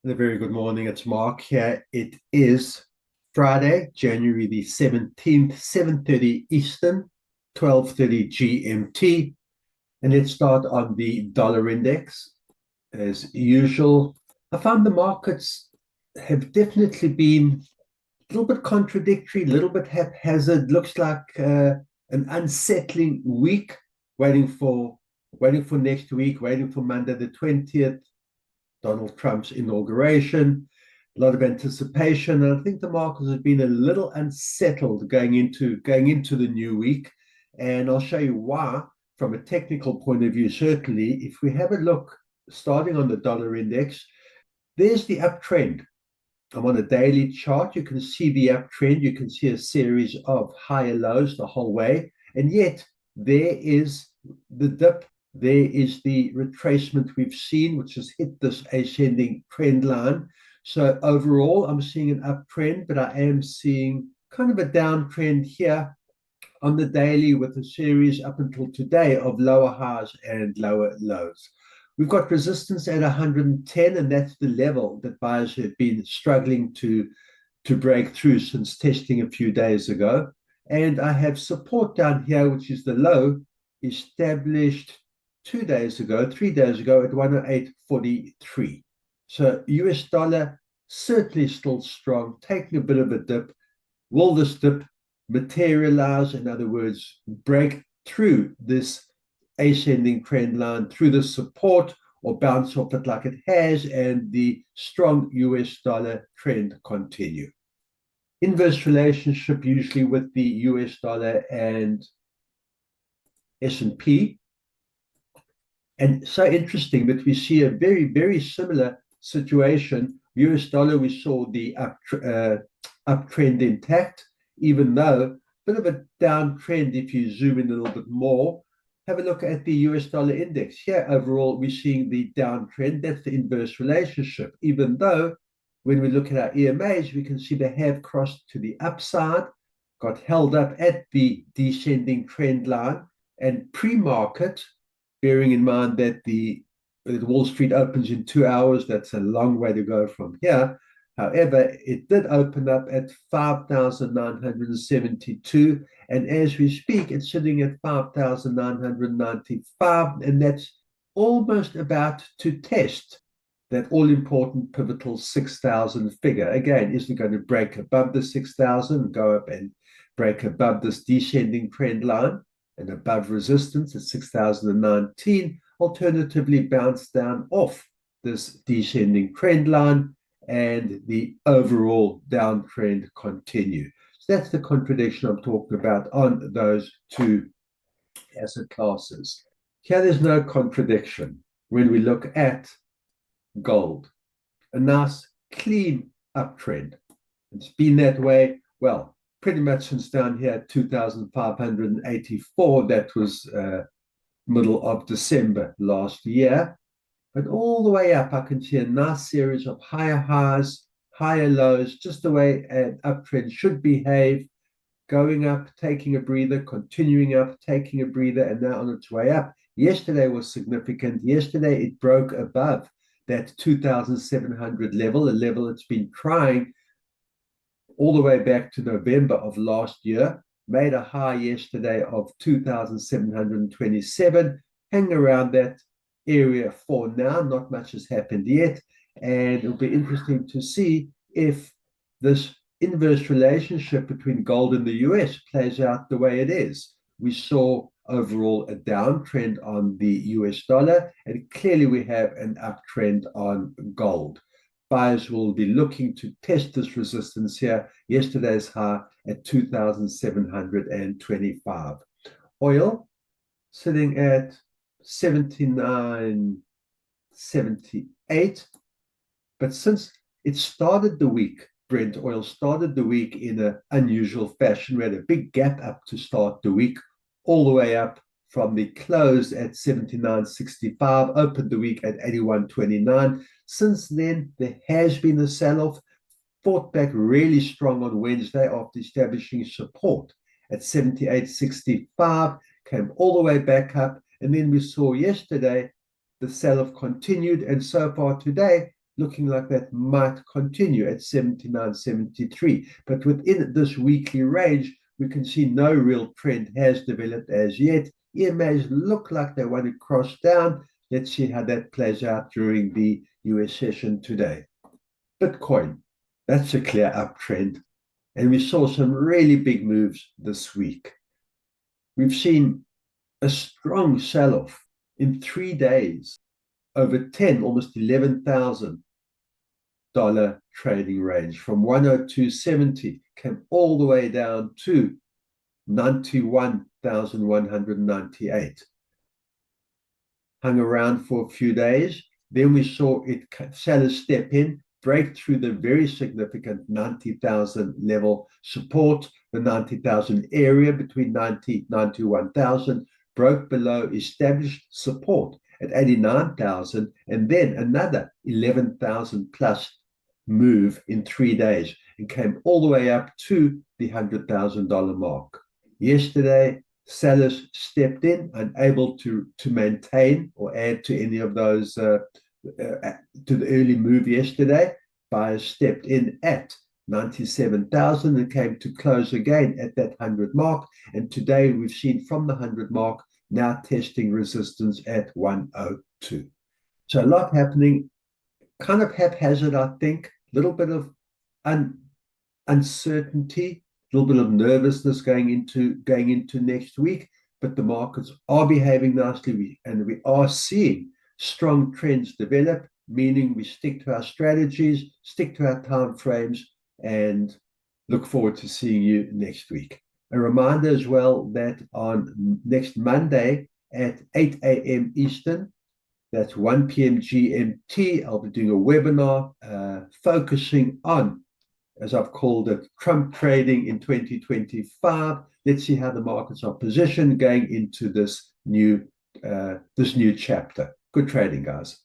A very good morning. It's Mark here. It is Friday, January the 17th, 7:30 Eastern, 12:30 GMT. And let's start on the dollar index. As usual, I found the markets have definitely been a little bit contradictory, a little bit haphazard. Looks like an unsettling week, waiting for waiting for next week, waiting for Monday the 20th. Donald Trump's inauguration, a lot of anticipation. And I think the markets have been a little unsettled going into the new week. And I'll show you why from a technical point of view. Certainly, if we have a look starting on the dollar index, there's the uptrend. I'm on a daily chart. You can see the uptrend. You can see a series of higher lows the whole way. And yet there is the dip. There is the retracement we've seen, which has hit this ascending trend line. So overall, I'm seeing an uptrend, but I am seeing kind of a downtrend here on the daily with a series up until today of lower highs and lower lows. We've got resistance at 110, and that's the level that buyers have been struggling to break through since testing a few days ago. And I have support down here, which is the low established 2 days ago, 3 days ago at 108.43. So US dollar certainly still strong, taking a bit of a dip. Will this dip materialize? In other words, break through this ascending trend line, through the support, or bounce off it like it has, and the strong US dollar trend continue? Inverse relationship usually with the US dollar and S&P. And so interesting that we see a very, very similar situation. US dollar, we saw the uptrend intact, even though a bit of a downtrend if you zoom in a little bit more. Have a look at the US dollar index. Here, overall, we're seeing the downtrend. That's the inverse relationship, even though when we look at our EMAs, we can see they have crossed to the upside, got held up at the descending trend line, and pre-market, bearing in mind that the Wall Street opens in 2 hours, that's a long way to go from here. However, it did open up at 5,972, and as we speak, it's sitting at 5,995, and that's almost about to test that all-important pivotal 6,000 figure. Again, is it going to break above the 6,000, go up and break above this descending trend line and above resistance at 6,019, alternatively bounce down off this descending trend line and the overall downtrend continue? So that's the contradiction I'm talking about on those two asset classes. Here there's no contradiction when we look at gold. A nice clean uptrend. It's been that way, well, pretty much since down here 2,584. That was middle of December last year. But all the way up, I can see a nice series of higher highs, higher lows, just the way an uptrend should behave. Going up, taking a breather, continuing up, taking a breather, and now on its way up. Yesterday was significant. Yesterday it broke above that 2,700 level, a level that's been trying all the way back to November of last year. Made a high yesterday of 2,727, hang around that area for now. Not much has happened yet, and it'll be interesting to see if this inverse relationship between gold and the US plays out the way it is. We saw overall a downtrend on the US dollar, and clearly we have an uptrend on gold. Buyers will be looking to test this resistance here. Yesterday's high at 2,725. Oil sitting at 79.78. But since it started the week, Brent oil started the week in an unusual fashion. We had a big gap up to start the week, all the way up from the close at 79.65, opened the week at 81.29. Since then, there has been a sell-off, fought back really strong on Wednesday after establishing support at 78.65, came all the way back up, and then we saw yesterday the sell-off continued, and so far today, looking like that might continue at 79.73. But within this weekly range, we can see no real trend has developed as yet. EMAs look like they want to cross down. Let's see how that plays out during the US session today. Bitcoin, that's a clear uptrend. And we saw some really big moves this week. We've seen a strong sell-off in 3 days, over 10, almost $11,000 trading range from 102.70 came all the way down to 91,198. Hung around for a few days. Then we saw it sellers step in, break through the very significant 90,000 level support, the 90,000 area between 90 and 91,000, broke below established support at 89,000, and then another 11,000 plus move in 3 days and came all the way up to the $100,000 mark. Yesterday, sellers stepped in, unable to maintain or add to any of those to the early move yesterday. Buyers stepped in at 97,000 and came to close again at that 100 mark. And today we've seen from the 100 mark now testing resistance at 102. So a lot happening, kind of haphazard, I think. A little bit of uncertainty, a little bit of nervousness going into next week, but the markets are behaving nicely, and we are seeing strong trends develop, meaning we stick to our strategies, stick to our time frames, and look forward to seeing you next week. A reminder as well that on next Monday at 8 a.m. Eastern, that's 1 p.m. GMT, I'll be doing a webinar focusing on, as I've called it, Trump trading in 2025. Let's see how the markets are positioned going into this new chapter. Good trading, guys.